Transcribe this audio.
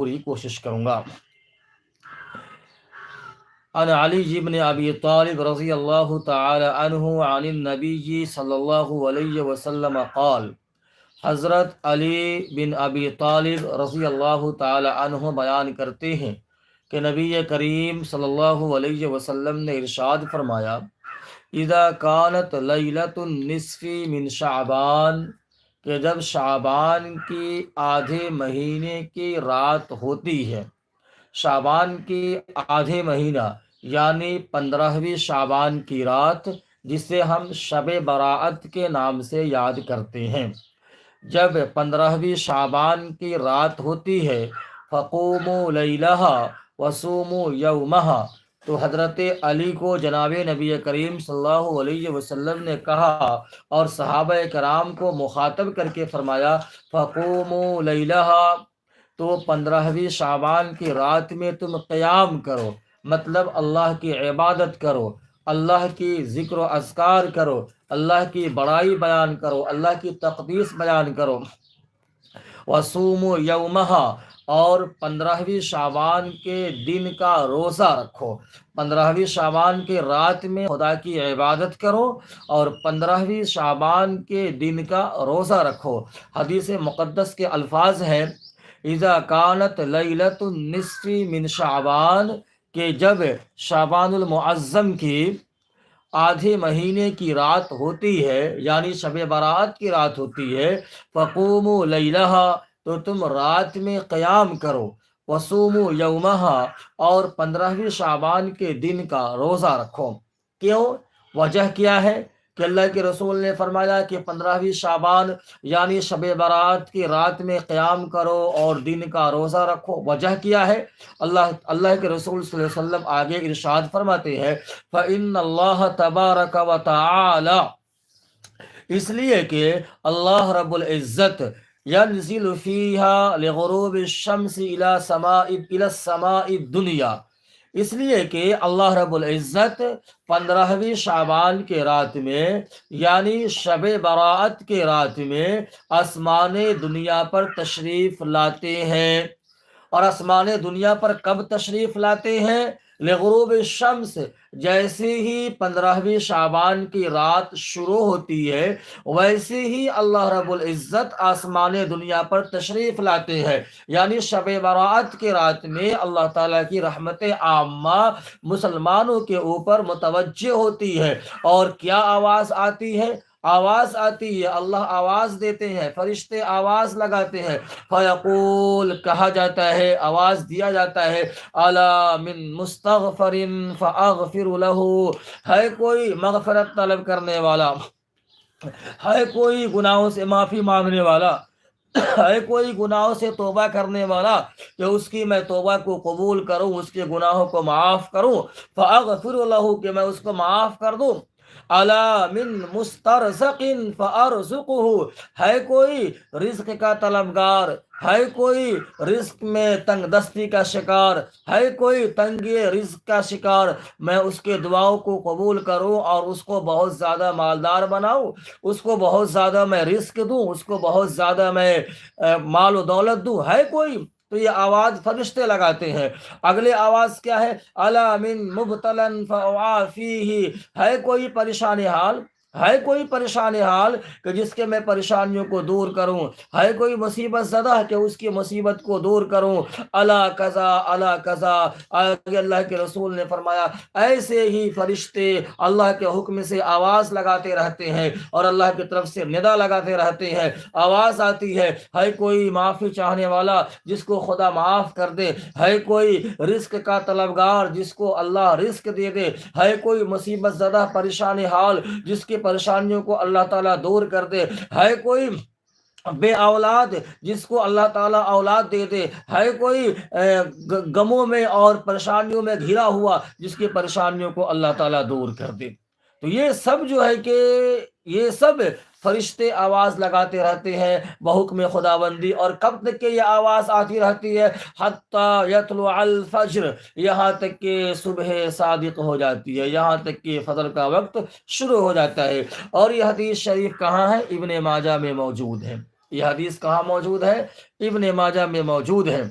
پوری کوشش کروں گا۔ عن علی بن ابی طالب رضی اللہ تعالی عنہ عن النبی صلی اللہ علیہ وسلم قال، حضرت علی بن ابی طالب رضی اللہ تعالی عنہ بیان کرتے ہیں کہ نبی کریم صلی اللہ علیہ وسلم نے ارشاد فرمایا، اذا کانت لیلۃ النصف من شعبان، کہ جب شعبان کی آدھے مہینے کی رات ہوتی ہے، شعبان کی آدھے مہینہ یعنی 15ویں شعبان کی رات، جسے ہم شب براءت کے نام سے یاد کرتے ہیں، جب 15ویں شعبان کی رات ہوتی ہے، فقوموا لیلہا وصوموا یومہا، تو حضرت علی کو جناب نبی کریم صلی اللہ علیہ وسلم نے کہا اور صحابہ کرام کو مخاطب کر کے فرمایا، فقوموا لیلہا، تو 15ویں شعبان کی رات میں تم قیام کرو، مطلب اللہ کی عبادت کرو، اللہ کی ذکر و اذکار کرو، اللہ کی بڑائی بیان کرو، اللہ کی تقدیس بیان کرو۔ وصوموا یومہا، اور 15ویں شعبان کے دن کا روزہ رکھو، 15ویں شعبان کے رات میں خدا کی عبادت کرو اور 15ویں شعبان کے دن کا روزہ رکھو۔ حدیث مقدس کے الفاظ ہیں، اذا کانت لیلۃ النصف من شعبان، کہ جب شعبان المعظم کی آدھے مہینے کی رات ہوتی ہے یعنی شب برات کی رات ہوتی ہے، فقوموا لیلہا، تو تم رات میں قیام کرو، وصوموا یومہا، اور 15ویں شعبان کے دن کا روزہ رکھو۔ کیوں؟ وجہ کیا ہے کہ اللہ کے رسول نے فرمایا کہ 15ویں شعبان یعنی شب برات کی رات میں قیام کرو اور دن کا روزہ رکھو۔ وجہ کیا ہے؟ اللہ کے رسول صلی اللہ علیہ وسلم آگے ارشاد فرماتے ہیں، فإن اللہ تبارک و تعالی، اس لیے کہ اللہ رب العزت ینزل فیہا لغروب الشمس الی السماء الدنیا، اس لیے کہ اللہ رب العزت 15ویں شعبان کے رات میں یعنی شب براءت کے رات میں آسمان دنیا پر تشریف لاتے ہیں۔ اور آسمان دنیا پر کب تشریف لاتے ہیں؟ لغروب الشمس، جیسے ہی 15ویں شعبان کی رات شروع ہوتی ہے ویسے ہی اللہ رب العزت آسمان دنیا پر تشریف لاتے ہیں، یعنی شب براءت کی رات میں اللہ تعالیٰ کی رحمت عامہ مسلمانوں کے اوپر متوجہ ہوتی ہے۔ اور کیا آواز آتی ہے؟ آواز آتی ہے، اللہ آواز دیتے ہیں، فرشتے آواز لگاتے ہیں، فیقول، کہا جاتا ہے، آواز دیا جاتا ہے، الا من مستغفر فاغفر له، ہے کوئی مغفرت طلب کرنے والا، ہے کوئی گناہوں سے معافی مانگنے والا، ہے کوئی گناہوں سے توبہ کرنے والا کہ اس کی میں توبہ کو قبول کروں، اس کے گناہوں کو معاف کروں، فاغفر له، کہ میں اس کو معاف کر دوں، الا من مسترزق فارزقه، ہے کوئی رزق کا طلبگار، ہے کوئی رزق میں تنگ دستی کا شکار، ہے کوئی تنگی رزق کا شکار، میں اس کے دعاؤں کو قبول کروں اور اس کو بہت زیادہ مالدار بناؤں، اس کو بہت زیادہ میں رزق دوں، اس کو بہت زیادہ میں مال و دولت دوں، ہے کوئی؟ تو یہ آواز فرشتے لگاتے ہیں۔ اگلے آواز کیا ہے؟ الا من مبتلا فاعافیہ، ہے کوئی پریشان حال، ہے کوئی پریشان حال کہ جس کے میں پریشانیوں کو دور کروں، ہے کوئی مصیبت زدہ کہ اس کی مصیبت کو دور کروں، الا کذا الا کذا۔ آگے اللہ کے رسول نے فرمایا، ایسے ہی فرشتے اللہ کے حکم سے آواز لگاتے رہتے ہیں اور اللہ کی طرف سے ندا لگاتے رہتے ہیں۔ آواز آتی ہے کوئی معافی چاہنے والا جس کو خدا معاف کر دے، ہے کوئی رزق کا طلبگار جس کو اللہ رزق دے دے، ہے کوئی مصیبت زدہ پریشان حال جس کی پریشانیوں کو اللہ تعالیٰ دور کر دے، ہے کوئی بے اولاد جس کو اللہ تعالیٰ اولاد دے دے، ہے کوئی غموں میں اور پریشانیوں میں گھرا ہوا جس کی پریشانیوں کو اللہ تعالیٰ دور کر دے۔ تو یہ سب جو ہے کہ یہ سب فرشتے آواز لگاتے رہتے ہیں بحکم خداوندی، اور کب تک کہ یہ آواز آتی رہتی ہے؟ حتی یطلع الفجر، یہاں تک کہ صبح صادق ہو جاتی ہے، یہاں تک کہ فجر کا وقت شروع ہو جاتا ہے۔ اور یہ حدیث شریف کہاں ہے؟ ابن ماجہ میں موجود ہے۔ یہ حدیث کہاں موجود ہے؟ ابن ماجہ میں موجود ہے۔